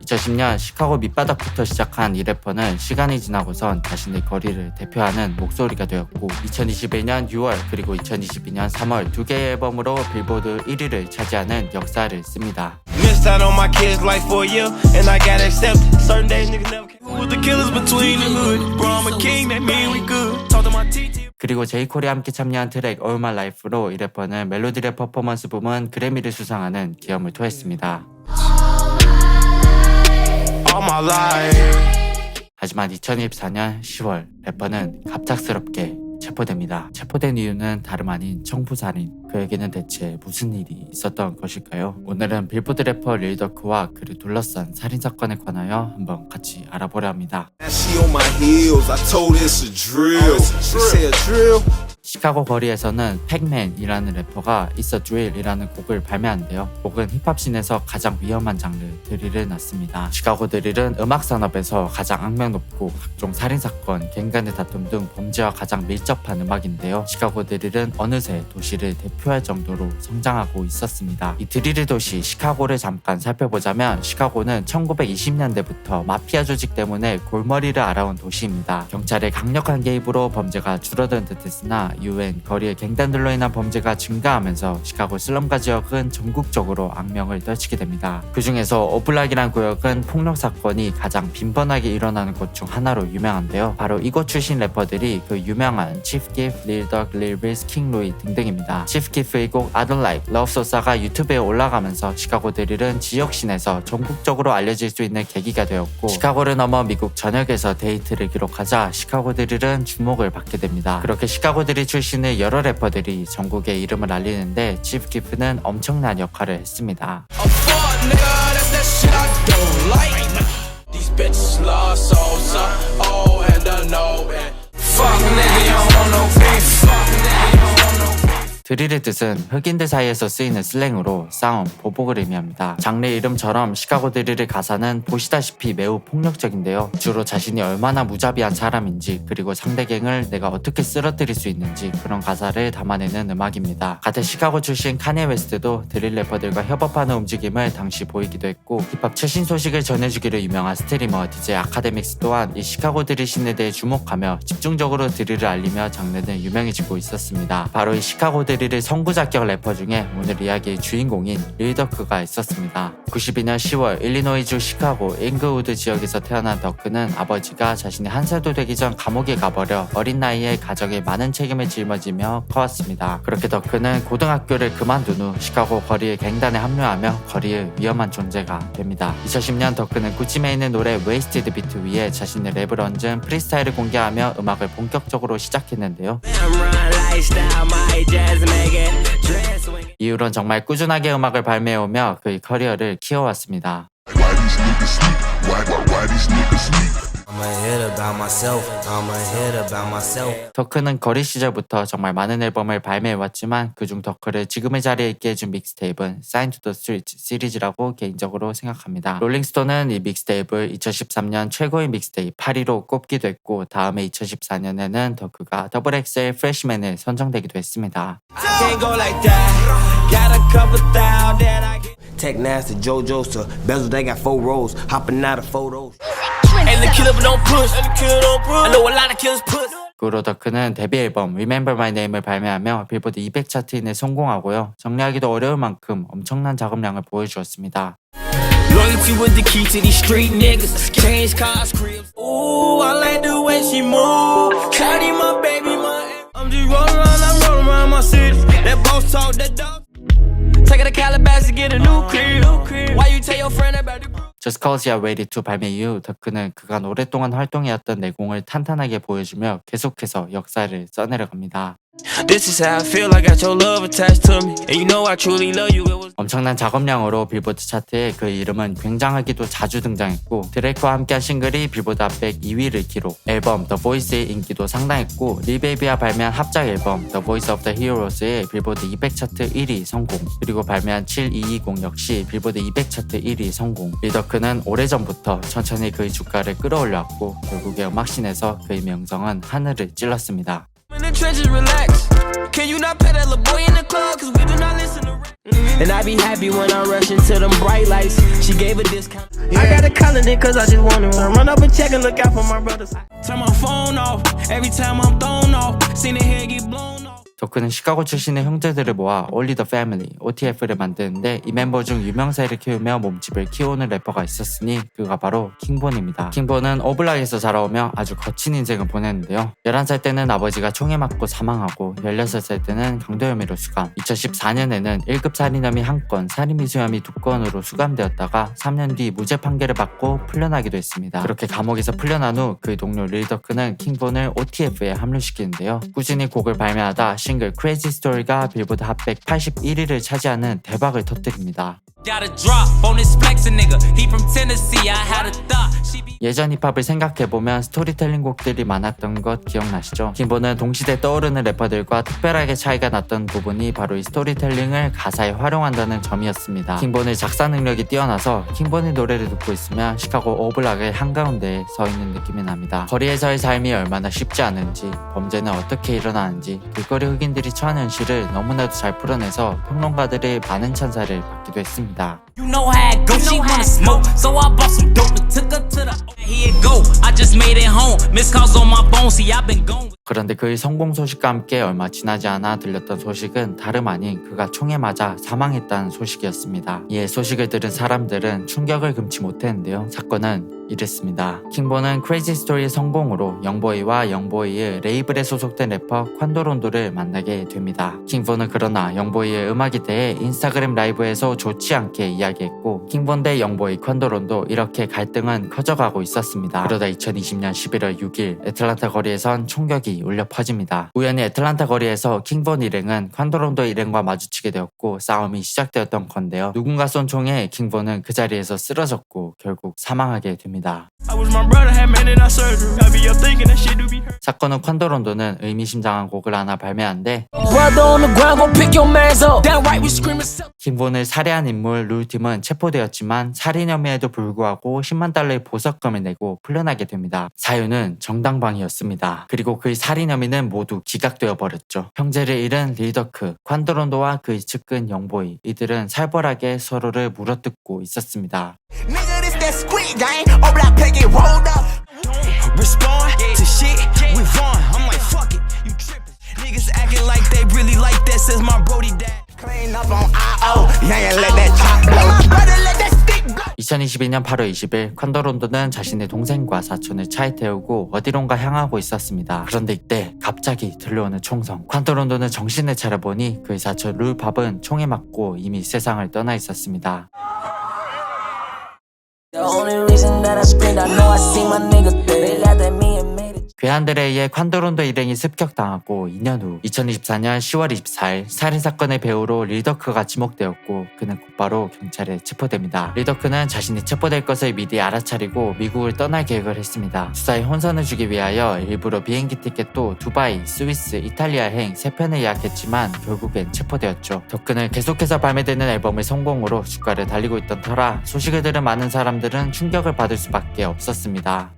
2010년 시카고 밑바닥부터 시작한 이 래퍼는 시간이 지나고선 자신의 거리를 대표하는 목소리가 되었고 2021년 6월 그리고 2022년 3월 두 개의 앨범으로 빌보드 1위를 차지하는 역사를 씁니다. Missed out on my kids' life for a year, and I got accepted. Certain days niggas never came. Who was the killers between the hood? Bro, I'm a king, that mean we good. Talk to my TT. 그리고 제이콜이 함께 참여한 트랙 All My Life로 이 래퍼는 멜로디 랩 퍼포먼스 부문 그래미를 수상하는 기염을 토했습니다. All my life. 하지만 2024년 10월 래퍼는 갑작스럽게 체포됩니다. 체포된 이유는 다름 아닌 청부살인. 그에게는 대체 무슨 일이 있었던 것일까요? 오늘은 빌보드 래퍼 릴더크와 그를 둘러싼 살인사건에 관하여 한번 같이 알아보려 합니다. She on my heels. I told her it's a drill. She said drill. 시카고 거리에서는 팩맨이라는 래퍼가 It's a Drill이라는 곡을 발매하는데요. 곡은 힙합씬에서 가장 위험한 장르 드릴을 낳습니다. 시카고 드릴은 음악 산업에서 가장 악명 높고 각종 살인사건, 갱 간의 다툼 등 범죄와 가장 밀접한 음악인데요. 시카고 드릴은 어느새 도시를 대표할 정도로 성장하고 있었습니다. 이 드릴의 도시 시카고를 잠깐 살펴보자면 시카고는 1920년대부터 마피아 조직 때문에 골머리를 앓아온 도시입니다. 경찰의 강력한 개입으로 범죄가 줄어든 듯했으나 이후엔 거리의 갱단들로 인한 범죄가 증가하면서 시카고 슬럼가 지역은 전국적으로 악명을 떨치게 됩니다. 그 중에서 오블락이란 구역은 폭력 사건이 가장 빈번하게 일어나는 곳 중 하나로 유명한데요. 바로 이곳 출신 래퍼들이 그 유명한 치프 기프, 릴 덕, 릴 리스, 킹 로이 등등입니다. 치프 기프의 곡 I Don't Like, Love Sosa가 유튜브에 올라가면서 시카고 드릴은 지역신에서 전국적으로 알려질 수 있는 계기가 되었고 시카고를 넘어 미국 전역에서 데이트를 기록하자 시카고 드릴은 주목을 받게 됩니다. 그렇게 시카고 드릴 출신의 여러 래퍼들이 전국에 이름을 알리는데 치프 기프는 엄청난 역할을 했습니다. I'm fuck, nigga. That's that shit I don't like. These bitches love Sosa. Oh, and I know it. Fuck, nigga, you don't want no beef. Fuck, nigga, you don't want no beef. 드릴의 뜻은 흑인들 사이에서 쓰이는 슬랭으로 싸움, 보복을 의미합니다. 장르 이름처럼 시카고 드릴의 가사는 보시다시피 매우 폭력적인데요. 주로 자신이 얼마나 무자비한 사람인지 그리고 상대갱을 내가 어떻게 쓰러뜨릴 수 있는지 그런 가사를 담아내는 음악입니다. 같은 시카고 출신 카니에 웨스트도 드릴 래퍼들과 협업하는 움직임을 당시 보이기도 했고 힙합 최신 소식을 전해주기로 유명한 스트리머 DJ 아카데믹스 또한 이 시카고 드릴 씬에 대해 주목하며 집중적으로 드릴을 알리며 장르는 유명해지고 있었습니다. 바로 이 시카고 드릴의 선구자격 래퍼 중에 오늘 이야기의 주인공인 릴더크가 있었습니다. 92년 10월 일리노이주 시카고 잉그우드 지역에서 태어난 더크는 아버지가 자신이 한 살도 되기 전 감옥에 가버려 어린 나이에 가정에 많은 책임을 짊어지며 커왔습니다. 그렇게 더크는 고등학교를 그만둔 후 시카고 거리의 갱단에 합류하며 거리의 위험한 존재가 됩니다. 2010년 더크는 구찌메인의 노래 웨이스티드 비트 위에 자신의 랩을 얹은 프리스타일을 공개하며 음악을 본격적으로 시작했는데요. 이후론 정말 꾸준하게 음악을 발매해오며 그의 커리어를 키워왔습니다. 더크는 거리 시절부터 정말 많은 앨범을 발매해왔지만 그중 더크를 지금의 자리에 있게 해준 믹스테이프는 Sign to the Streets 시리즈라고 개인적으로 생각합니다. 롤링스톤은 이 믹스테이프를 2013년 최고의 믹스테이프 8위로 꼽기도 했고 다음해 2014년에는 더크가 XXL 프레시맨에 선정되기도 했습니다. Can't go like that. Got a couple thousand that I get. Tech Nasty, JoJo's to Bezel, they got 4 rows, hopping out of photos. And the killer don't push. I know a lot of killers push. 그 후로 더크는 데뷔 앨범 Remember My Name을 발매하며 빌보드 200 차트인에 성공하고요. 정리하기도 어려울 만큼 엄청난 작업량을 보여주었습니다. Loyalty was the key to these street niggas. Change cars, cribs. Ooh, I like the way she move. Shawty, my baby, my. I'm just rolling around my city. That boss talk, that dog. Take it to Calabasas to get a new crib. Why you tell your friend about the group? Just Cause You're Ready to 발매 이후 더크는 그간 오랫동안 활동해왔던 내공을 탄탄하게 보여주며 계속해서 역사를 써내려갑니다. This is how I feel. I got your love attached to me, and you know I truly love you. It was 엄청난 작업량으로 빌보드 차트에 그의 이름은 굉장하게도 자주 등장했고 드레이크와 함께한 싱글이 빌보드 핫백 2위를 기록, 앨범 The Voice의 인기도 상당했고 릴 베이비와 발매한 합작 앨범 The Voice of the Heroes의 빌보드 200 차트 1위 성공, 그리고 발매한 7220 역시 빌보드 200 차트 1위 성공. 릴더크는 오래전부터 천천히 그의 주가를 끌어올렸고 결국에 음악씬에서 그의 명성은 하늘을 찔렀습니다. in the trenches, relax. Can you not pet that little boy in the club? Cause we do not listen to rap. And I be happy when I rush into them bright lights. She gave a discount. I got a calendar cause I just wanna run up and check and look out for my brothers. Turn my phone off every time I'm thrown off. Seen the head get blown off. 더크는 시카고 출신의 형제들을 모아 Only the Family, OTF를 만드는데 이 멤버 중 유명세를 키우며 몸집을 키워오는 래퍼가 있었으니 그가 바로 킹본입니다. 킹본은 오블락에서 자라오며 아주 거친 인생을 보냈는데요. 11살 때는 아버지가 총에 맞고 사망하고 16살 때는 강도 혐의로 수감, 2014년에는 1급 살인 혐의 1건, 살인 미수 혐의 2건으로 수감되었다가 3년 뒤 무죄 판결을 받고 풀려나기도 했습니다. 그렇게 감옥에서 풀려난 후 그의 동료 릴더크는 킹본을 OTF에 합류시키는데요. 꾸준히 곡을 발매하다 싱글 Crazy Story가 빌보드 핫백 81위를 차지하는 대박을 터뜨립니다. 예전 힙합을 생각해보면 스토리텔링 곡들이 많았던 것 기억나시죠? 킹본은 동시대 떠오르는 래퍼들과 특별하게 차이가 났던 부분이 바로 이 스토리텔링을 가사에 활용한다는 점이었습니다. 킹본의 작사 능력이 뛰어나서 킹본의 노래를 듣고 있으면 시카고 오블락의 한가운데에 서 있는 느낌이 납니다. 거리에서의 삶이 얼마나 쉽지 않은지, 범죄는 어떻게 일어나는지, 길거리 흑인들이 처한 현실을 너무나도 잘 풀어내서 평론가들의 많은 찬사를 받기도 했습니다. You know how it go, she wanna smoke, so I bought some dope and took her to the. Here it go, I just made it home. Missed calls on my phone, see I've been gone. 그런데 그의 성공 소식과 함께 얼마 지나지 않아 들렸던 소식은 다름 아닌 그가 총에 맞아 사망했다는 소식이었습니다. 이에 소식을 들은 사람들은 충격을 금치 못했는데요. 사건은 이랬습니다. 킹본은 크레이지 스토리의 성공으로 영보이와 영보이의 레이블에 소속된 래퍼 콴도론도를 만나게 됩니다. 킹본은 그러나 영보이의 음악에 대해 인스타그램 라이브에서 좋지 않게 이야기했고 킹본 대 영보이 콴도론도 이렇게 갈등은 커져가고 있었습니다. 그러다 2020년 11월 6일 애틀란타 거리에선 총격이 울려 퍼집니다. 우연히 애틀란타 거리에서 킹본 일행은 콴도론도 일행과 마주치게 되었고 싸움이 시작되었던 건데요. 누군가 쏜 총에 킹본은 그 자리에서 쓰러졌고 결국 사망하게 됩니다. 사건은 콴도론도는 의미심장한 곡을 하나 발매한데 킹본을 살해한 인물 룰팀은 체포되었지만 살인 혐의에도 불구하고 10만 달러의 보석금을 내고 풀려나게 됩니다. 사유는 정당방위였습니다. 그리고 그의 살인 혐의는 모두 기각되어 버렸죠. 형제를 잃은 리더크, 콴도론도와 그의 측근 영보이, 이들은 살벌하게 서로를 물어뜯고 있었습니다. Respond to shit, we on. I'm like, fuck it, you trippin'. Niggas acting like they really like that, says my brody dad. Clean up on IO, yeah, let that chop blow. My brother let that stick blow. 2022년 8월 20일 콴도론도는 자신의 동생과 사촌을 차에 태우고 어디론가 향하고 있었습니다. 그런데 이때 갑자기 들려오는 총성. 콴도론도는 정신을 차려보니 그의 사촌 룰팝은 총에 맞고 이미 세상을 떠나 있었습니다. The only reason that I screamed, I know I seen my niggas, they laughed at me and made it. 괴한들에 의해 콴도론도 일행이 습격당하고 2년 후 2024년 10월 24일 살인사건의 배우로 릴더크가 지목되었고 그는 곧바로 경찰에 체포됩니다. 릴더크는 자신이 체포될 것을 미리 알아차리고 미국을 떠날 계획을 했습니다. 수사에 혼선을 주기 위하여 일부러 비행기 티켓도 두바이, 스위스, 이탈리아행 3편을 예약했지만 결국엔 체포되었죠. 더크는 계속해서 발매되는 앨범의 성공으로 주가를 달리고 있던 터라 소식을 들은 많은 사람들은 충격을 받을 수밖에 없었습니다.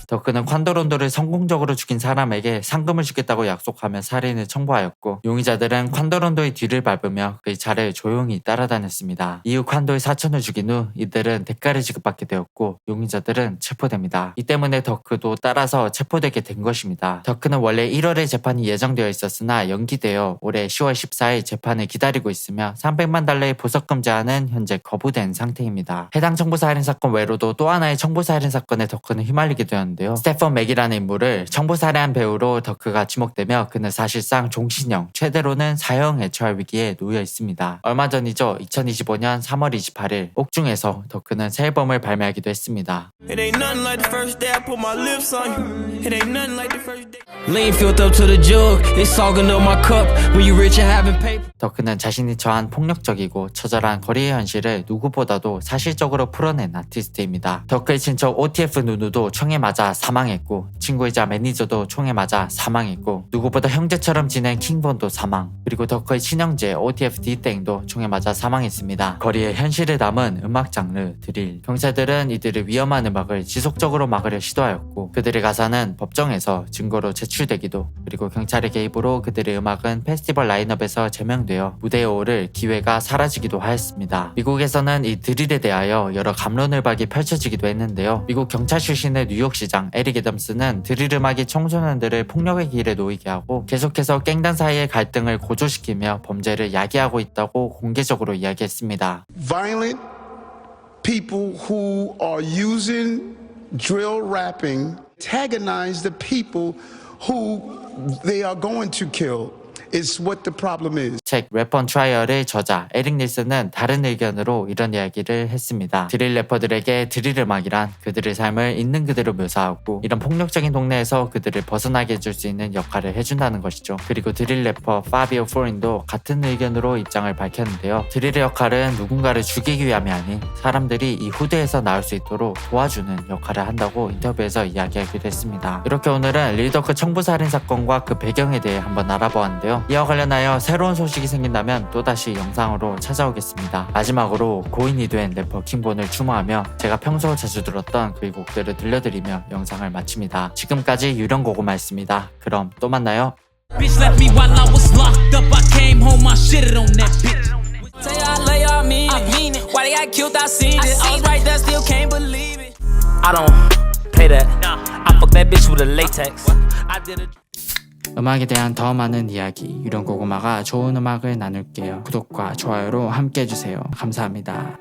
더크는 콴도론도를 성공적으로 죽인 사람에게 상금을 주겠다고 약속하며 살인을 청부하였고 용의자들은 콴도론도의 뒤를 밟으며 그의 차를 조용히 따라다녔습니다. 이후 콴도의 사촌을 죽인 후 이들은 대가를 지급받게 되었고 용의자들은 체포됩니다. 이 때문에 더크도 따라서 체포되게 된 것입니다. 더크는 원래 1월에 재판이 예정되어 있었으나 연기되어 올해 10월 14일 재판을 기다리고 있으며 300만 달러의 보석금 제한은 현재 거부된 상태입니다. 해당 청부살인사건 외로도 또 하나의 청부살인사건에 더크는 휘말리게 되었는데 스테펀 맥이라는 인물을 청부살해한 배우로 더크가 지목되며 그는 사실상 종신형, 최대로는 사형에 처할 위기에 놓여 있습니다. 얼마 전이죠. 2025년 3월 28일 옥중에서 더크는 새 앨범을 발매하기도 했습니다. It ain't nothing like the first day I put my lips on you. It ain't nothing like the first day. Lean filled up to the jug. It's sogging up my cup. When you rich and having paper. 더크는 자신이 처한 폭력적이고 처절한 거리의 현실을 누구보다도 사실적으로 풀어낸 아티스트입니다. 더크의 친척 OTF 누누도 총에 맞아 맞아 사망했고, 친구이자 매니저도 총에 맞아 사망했고, 누구보다 형제처럼 지낸 킹본도 사망, 그리고 덕후의 친형제 OTF D땡도 총에 맞아 사망했습니다. 거리에 현실을 담은 음악 장르 드릴. 경찰들은 이들의 위험한 음악을 지속적으로 막으려 시도하였고, 그들의 가사는 법정에서 증거로 제출되기도, 그리고 경찰의 개입으로 그들의 음악은 페스티벌 라인업에서 제명되어 무대에 오를 기회가 사라지기도 하였습니다. 미국에서는 이 드릴에 대하여 여러 갑론을박이 펼쳐지기도 했는데요. 미국 경찰 출신의 뉴욕시장 에릭 애덤스는 드릴 음악이 청소년들을 폭력의 길에 놓이게 하고 계속해서 갱단 사이의 갈등을 고조시키며 범죄를 야기하고 있다고 공개적으로 이야기했습니다. Violent people who are using drill rapping antagonize the people who they are going to kill. It's what the problem is. 책 래퍼 트라이얼의 저자 에릭 닐슨은 다른 의견으로 이런 이야기를 했습니다. 드릴 래퍼들에게 드릴 음악이란 그들의 삶을 있는 그대로 묘사하고 이런 폭력적인 동네에서 그들을 벗어나게 해줄 수 있는 역할을 해준다는 것이죠. 그리고 드릴 래퍼 파비오 포린도 같은 의견으로 입장을 밝혔는데요. 드릴의 역할은 누군가를 죽이기 위함이 아닌 사람들이 이 후대에서 나올 수 있도록 도와주는 역할을 한다고 인터뷰에서 이야기하기도 했습니다. 이렇게 오늘은 릴더크 청부살인 사건과 그 배경에 대해 한번 알아보았는데요. 이와 관련하여 새로운 소식이 생긴다면 또다시 영상으로 찾아오겠습니다. 마지막으로 고인이 된 래퍼 킹본을 추모하며 제가 평소 자주 들었던 그의 곡들을 들려드리며 영상을 마칩니다. 지금까지 유령고구마였습니다. 그럼 또 만나요. Bitch left me while I was locked up. I came home, I shitted on that bitch. Tell you I love you, I mean it. Why they got killed, I seen it. I was right there, still can't believe it. I don't play that. I fuck that bitch with a latex. I did it. 음악에 대한 더 많은 이야기, 유령고구마가 좋은 음악을 나눌게요. 구독과 좋아요로 함께 해주세요. 감사합니다.